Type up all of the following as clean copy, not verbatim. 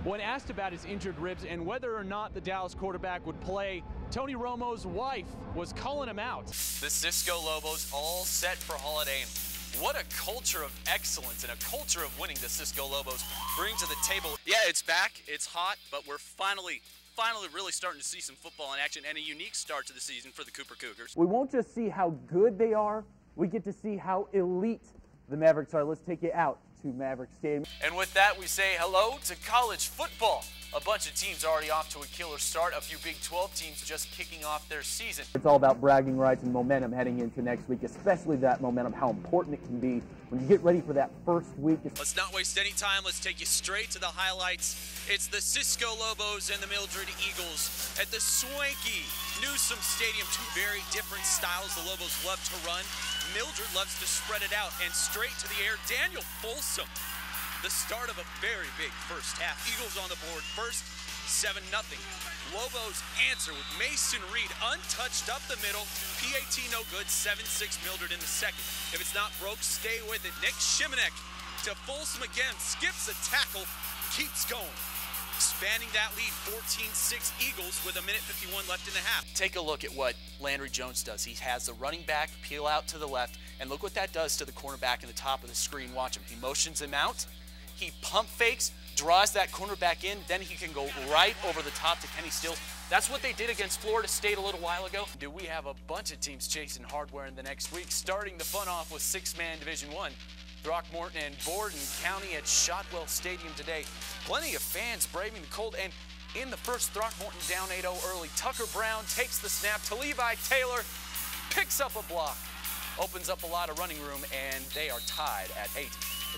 When asked about his injured ribs and whether or not the Dallas quarterback would play, Tony Romo's wife was calling him out. The Skow Lobos all set for holiday, and what a culture of excellence and a culture of winning the Skow Lobos bring to the table. Yeah, it's back, it's hot, but we're finally really starting to see some football in action and a unique start to the season for the Cooper Cougars. We won't just see how good they are, we get to see how elite the Mavericks are. Let's take you out to Maverick Stadium. And with that, we say hello to college football. A bunch of teams already off to a killer start. A few Big 12 teams just kicking off their season. It's all about bragging rights and momentum heading into next week, especially that momentum, how important it can be when you get ready for that first week. Let's not waste any time. Let's take you straight to the highlights. It's the Skow Lobos and the Mildred Eagles at the swanky Newsom Stadium. Two very different styles the Lobos love to run. Mildred loves to spread it out, and straight to the air, Daniel Folsom. The start of a very big first half. Eagles on the board first, 7-0. Lobos answer with Mason Reed untouched up the middle. PAT no good, 7-6 Mildred in the second. If it's not broke, stay with it. Nick Shimanek to Folsom again, skips a tackle, keeps going. Expanding that lead, 14-6 Eagles with 1:51 left in the half. Take a look at what Landry Jones does. He has the running back peel out to the left, and look what that does to the cornerback in the top of the screen. Watch him. He motions him out. He pump fakes, draws that cornerback in, then he can go right over the top to Kenny Stills. That's what they did against Florida State a little while ago. Do we have a bunch of teams chasing hardware in the next week? Starting the fun off with six-man Division I. Throckmorton and Borden County at Shotwell Stadium today. Plenty of fans braving the cold, and in the first, Throckmorton down 8-0 early. Tucker Brown takes the snap to Levi Taylor, picks up a block, opens up a lot of running room, and they are tied at 8.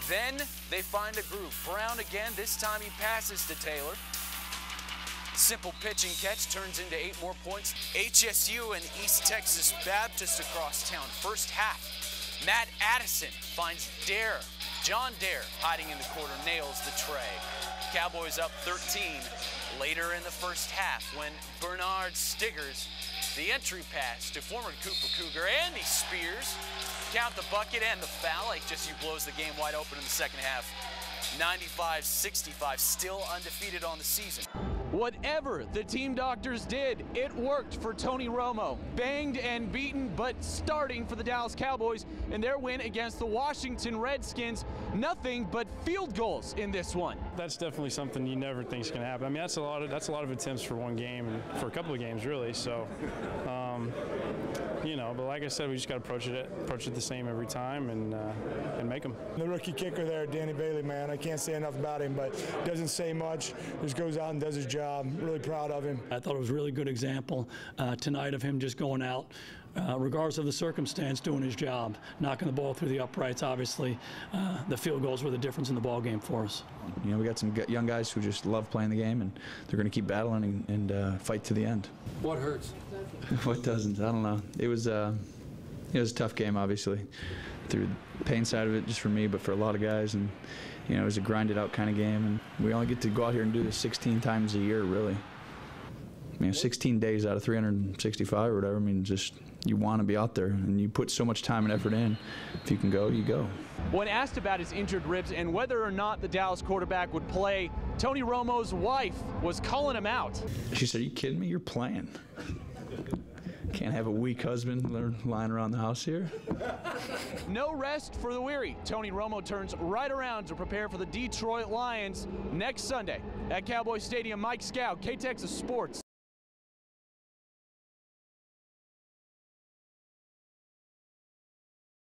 Then they find a groove. Brown again, this time he passes to Taylor. Simple pitch and catch turns into 8 more points. HSU and East Texas Baptist across town. First half, Matt Addison finds Dare. John Dare hiding in the corner, nails the tray. Cowboys up 13 later in the first half when Bernard Stiggers, the entry pass to former Cooper Cougar Andy Spears, count the bucket and the foul. HSU blows the game wide open in the second half. 95-65, still undefeated on the season. Whatever the team doctors did, it worked for Tony Romo. Banged and beaten, but starting for the Dallas Cowboys in their win against the Washington Redskins. Nothing but field goals in this one. That's definitely something you never think is going to happen. I mean, that's a lot of attempts for one game and for a couple of games, really. So, you know, but like I said, we just got to approach it the same every time and make them. The rookie kicker there, Danny Bailey, man, I can't say enough about him, but doesn't say much. Just goes out and does his job. Really proud of him. I thought it was a really good example tonight of him just going out, regardless of the circumstance, doing his job, knocking the ball through the uprights. Obviously, the field goals were the difference in the ball game for us. You know, we got some young guys who just love playing the game, and they're going to keep battling and fight to the end. What hurts? What doesn't? I don't know. It was a tough game, obviously, through the pain side of it, just for me, but for a lot of guys. And you know, it was a grinded-out kind of game, and we only get to go out here and do this 16 times a year, really. I mean, 16 days out of 365 or whatever. I mean, just you want to be out there, and you put so much time and effort in. If you can go, you go. When asked about his injured ribs and whether or not the Dallas quarterback would play, Tony Romo's wife was calling him out. She said, "Are you kidding me? You're playing. Can't have a weak husband lying around the house here." No rest for the weary. Tony Romo turns right around to prepare for the Detroit Lions next Sunday at Cowboy Stadium. Mike Skow, K-Texas Sports.